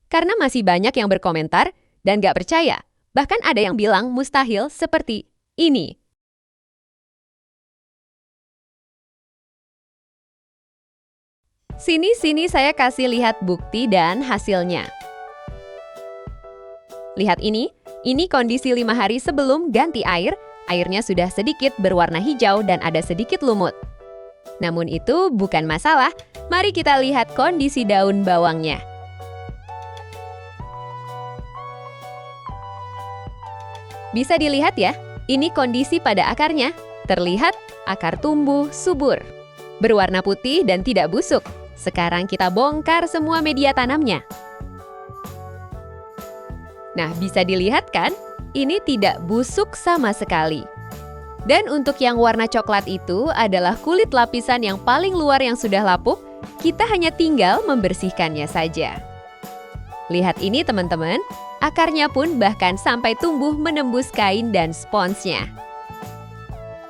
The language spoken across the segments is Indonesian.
Karena masih banyak yang berkomentar dan gak percaya. Bahkan ada yang bilang mustahil seperti ini. Sini saya kasih lihat bukti dan hasilnya. Lihat ini kondisi 5 hari sebelum ganti air, airnya sudah sedikit berwarna hijau dan ada sedikit lumut. Namun itu bukan masalah, mari kita lihat kondisi daun bawangnya. Bisa dilihat ya, ini kondisi pada akarnya. Terlihat akar tumbuh subur, berwarna putih dan tidak busuk. Sekarang kita bongkar semua media tanamnya. Nah, bisa dilihat kan? Ini tidak busuk sama sekali. Dan untuk yang warna coklat itu adalah kulit lapisan yang paling luar yang sudah lapuk. Kita hanya tinggal membersihkannya saja. Lihat ini teman-teman, akarnya pun bahkan sampai tumbuh menembus kain dan sponsnya.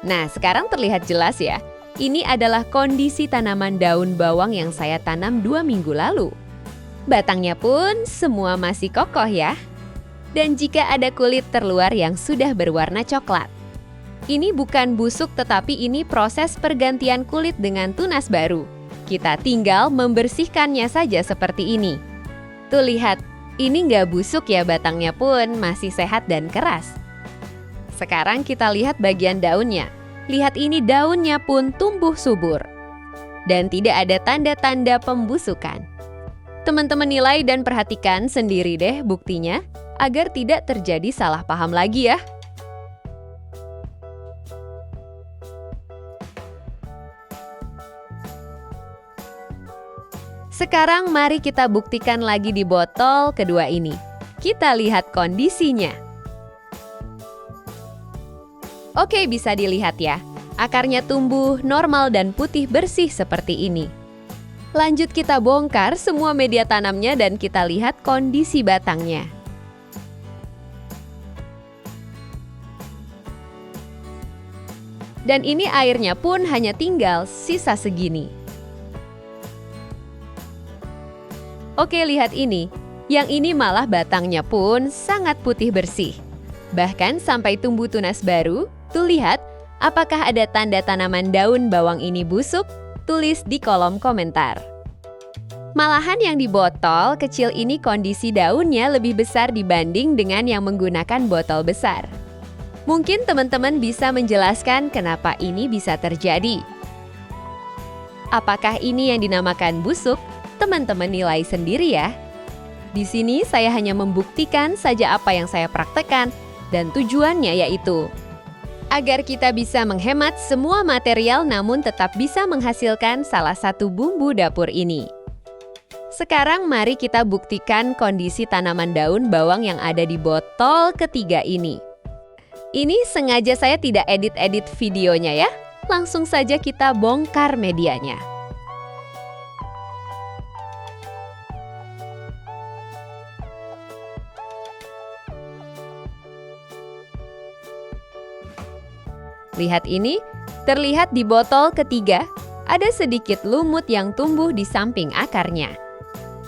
Nah, sekarang terlihat jelas ya. Ini adalah kondisi tanaman daun bawang yang saya tanam 2 minggu lalu. Batangnya pun semua masih kokoh ya. Dan jika ada kulit terluar yang sudah berwarna coklat. Ini bukan busuk tetapi ini proses pergantian kulit dengan tunas baru. Kita tinggal membersihkannya saja seperti ini. Tuh lihat, ini nggak busuk ya, batangnya pun masih sehat dan keras. Sekarang kita lihat bagian daunnya. Lihat ini daunnya pun tumbuh subur. Dan tidak ada tanda-tanda pembusukan. Teman-teman nilai dan perhatikan sendiri deh buktinya, agar tidak terjadi salah paham lagi ya. Sekarang mari kita buktikan lagi di botol kedua ini. Kita lihat kondisinya. Oke, bisa dilihat ya. Akarnya tumbuh normal dan putih bersih seperti ini. Lanjut kita bongkar semua media tanamnya dan kita lihat kondisi batangnya. Dan ini airnya pun hanya tinggal sisa segini. Oke, lihat ini. Yang ini malah batangnya pun sangat putih bersih. Bahkan sampai tumbuh tunas baru. Tuh lihat, apakah ada tanda tanaman daun bawang ini busuk? Tulis di kolom komentar. Malahan yang di botol kecil ini kondisi daunnya lebih besar dibanding dengan yang menggunakan botol besar. Mungkin teman-teman bisa menjelaskan kenapa ini bisa terjadi. Apakah ini yang dinamakan busuk? Teman-teman nilai sendiri ya. Di sini saya hanya membuktikan saja apa yang saya praktekkan dan tujuannya yaitu agar kita bisa menghemat semua material namun tetap bisa menghasilkan salah satu bumbu dapur ini. Sekarang mari kita buktikan kondisi tanaman daun bawang yang ada di botol ketiga ini. Ini sengaja saya tidak edit-edit videonya ya. Langsung saja kita bongkar medianya. Lihat ini, terlihat di botol ketiga, ada sedikit lumut yang tumbuh di samping akarnya.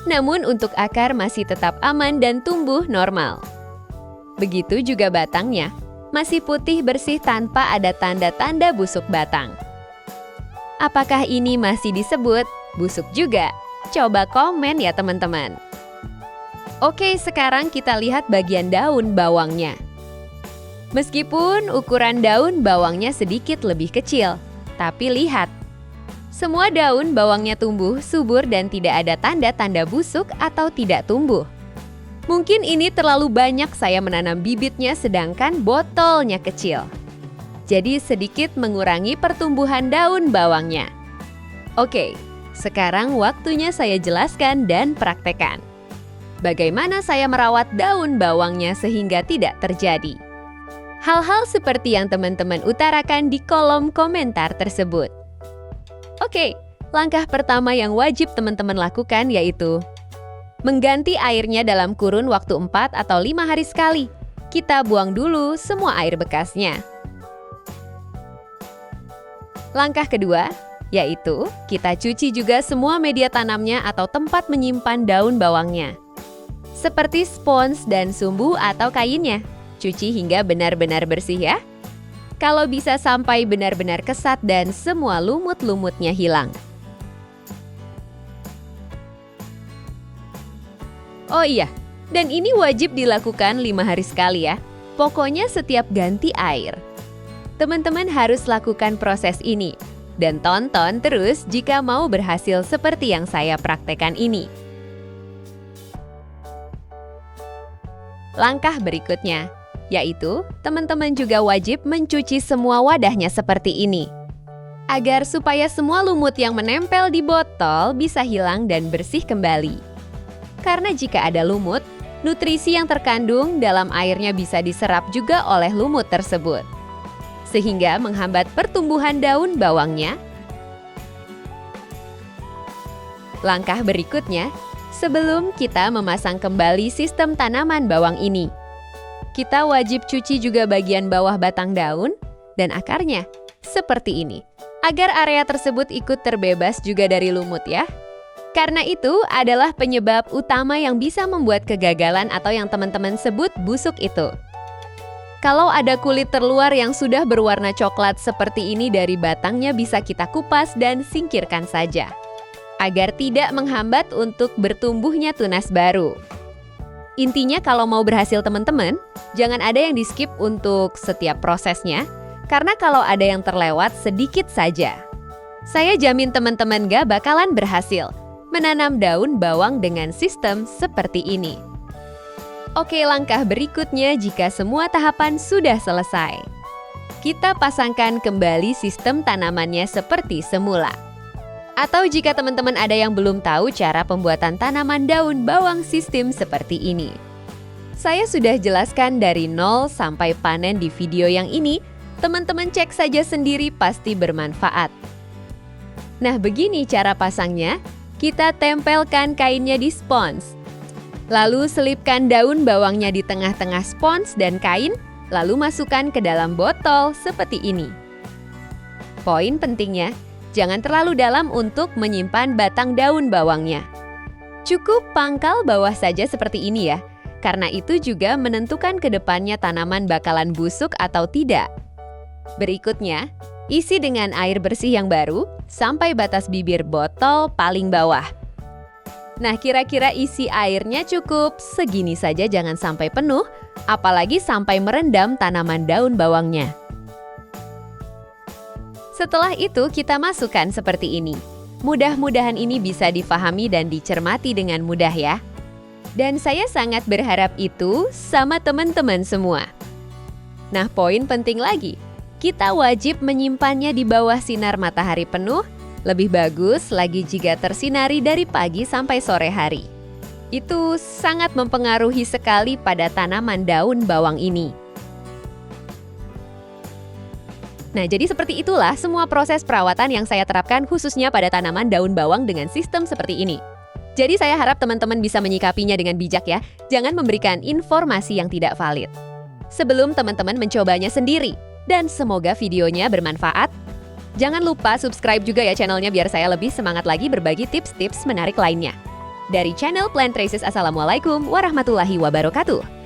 Namun untuk akar masih tetap aman dan tumbuh normal. Begitu juga batangnya, masih putih bersih tanpa ada tanda-tanda busuk batang. Apakah ini masih disebut busuk juga? Coba komen ya teman-teman. Oke, sekarang kita lihat bagian daun bawangnya. Meskipun ukuran daun bawangnya sedikit lebih kecil, tapi lihat, semua daun bawangnya tumbuh subur dan tidak ada tanda-tanda busuk atau tidak tumbuh. Mungkin ini terlalu banyak saya menanam bibitnya sedangkan botolnya kecil. Jadi sedikit mengurangi pertumbuhan daun bawangnya. Oke, sekarang waktunya saya jelaskan dan praktekkan. Bagaimana saya merawat daun bawangnya sehingga tidak terjadi. Hal-hal seperti yang teman-teman utarakan di kolom komentar tersebut. Oke, langkah pertama yang wajib teman-teman lakukan yaitu mengganti airnya dalam kurun waktu 4 atau 5 hari sekali. Kita buang dulu semua air bekasnya. Langkah kedua, yaitu kita cuci juga semua media tanamnya atau tempat menyimpan daun bawangnya. seperti spons dan sumbu atau kainnya. Cuci hingga benar-benar bersih ya. Kalau bisa sampai benar-benar kesat dan semua lumut-lumutnya hilang. Oh iya, dan ini wajib dilakukan 5 hari sekali ya. Pokoknya setiap ganti air. Teman-teman harus lakukan proses ini. Dan tonton terus jika mau berhasil seperti yang saya praktekkan ini. Langkah berikutnya, yaitu teman-teman juga wajib mencuci semua wadahnya seperti ini. Agar supaya semua lumut yang menempel di botol bisa hilang dan bersih kembali. Karena jika ada lumut, nutrisi yang terkandung dalam airnya bisa diserap juga oleh lumut tersebut. Sehingga menghambat pertumbuhan daun bawangnya. Langkah berikutnya, sebelum kita memasang kembali sistem tanaman bawang ini, kita wajib cuci juga bagian bawah batang daun dan akarnya, seperti ini, agar area tersebut ikut terbebas juga dari lumut ya. Karena itu adalah penyebab utama yang bisa membuat kegagalan atau yang teman-teman sebut busuk itu. Kalau ada kulit terluar yang sudah berwarna coklat seperti ini dari batangnya bisa kita kupas dan singkirkan saja. Agar tidak menghambat untuk bertumbuhnya tunas baru. Intinya kalau mau berhasil teman-teman, jangan ada yang di-skip untuk setiap prosesnya, karena kalau ada yang terlewat sedikit saja. Saya jamin teman-teman gak bakalan berhasil menanam daun bawang dengan sistem seperti ini. Oke, langkah berikutnya jika semua tahapan sudah selesai. Kita pasangkan kembali sistem tanamannya seperti semula. Atau jika teman-teman ada yang belum tahu cara pembuatan tanaman daun bawang sistem seperti ini. Saya sudah jelaskan dari nol sampai panen di video yang ini, teman-teman cek saja sendiri pasti bermanfaat. Nah, begini cara pasangnya, kita tempelkan kainnya di spons. Lalu selipkan daun bawangnya di tengah-tengah spons dan kain, lalu masukkan ke dalam botol seperti ini. Poin pentingnya, jangan terlalu dalam untuk menyimpan batang daun bawangnya. Cukup pangkal bawah saja seperti ini ya, karena itu juga menentukan ke depannya tanaman bakalan busuk atau tidak. Berikutnya, isi dengan air bersih yang baru sampai batas bibir botol paling bawah. Nah, kira-kira isi airnya cukup segini saja, jangan sampai penuh, apalagi sampai merendam tanaman daun bawangnya. Setelah itu kita masukkan seperti ini. Mudah-mudahan ini bisa difahami dan dicermati dengan mudah ya. Dan saya sangat berharap itu sama teman-teman semua. Nah, poin penting lagi, kita wajib menyimpannya di bawah sinar matahari penuh. Lebih bagus lagi jika tersinari dari pagi sampai sore hari. Itu sangat mempengaruhi sekali pada tanaman daun bawang ini. Nah, jadi seperti itulah semua proses perawatan yang saya terapkan khususnya pada tanaman daun bawang dengan sistem seperti ini. Jadi saya harap teman-teman bisa menyikapinya dengan bijak ya. Jangan memberikan informasi yang tidak valid. Sebelum teman-teman mencobanya sendiri. Dan semoga videonya bermanfaat. Jangan lupa subscribe juga ya channelnya biar saya lebih semangat lagi berbagi tips-tips menarik lainnya. Dari channel Plant Traces, Assalamualaikum warahmatullahi wabarakatuh.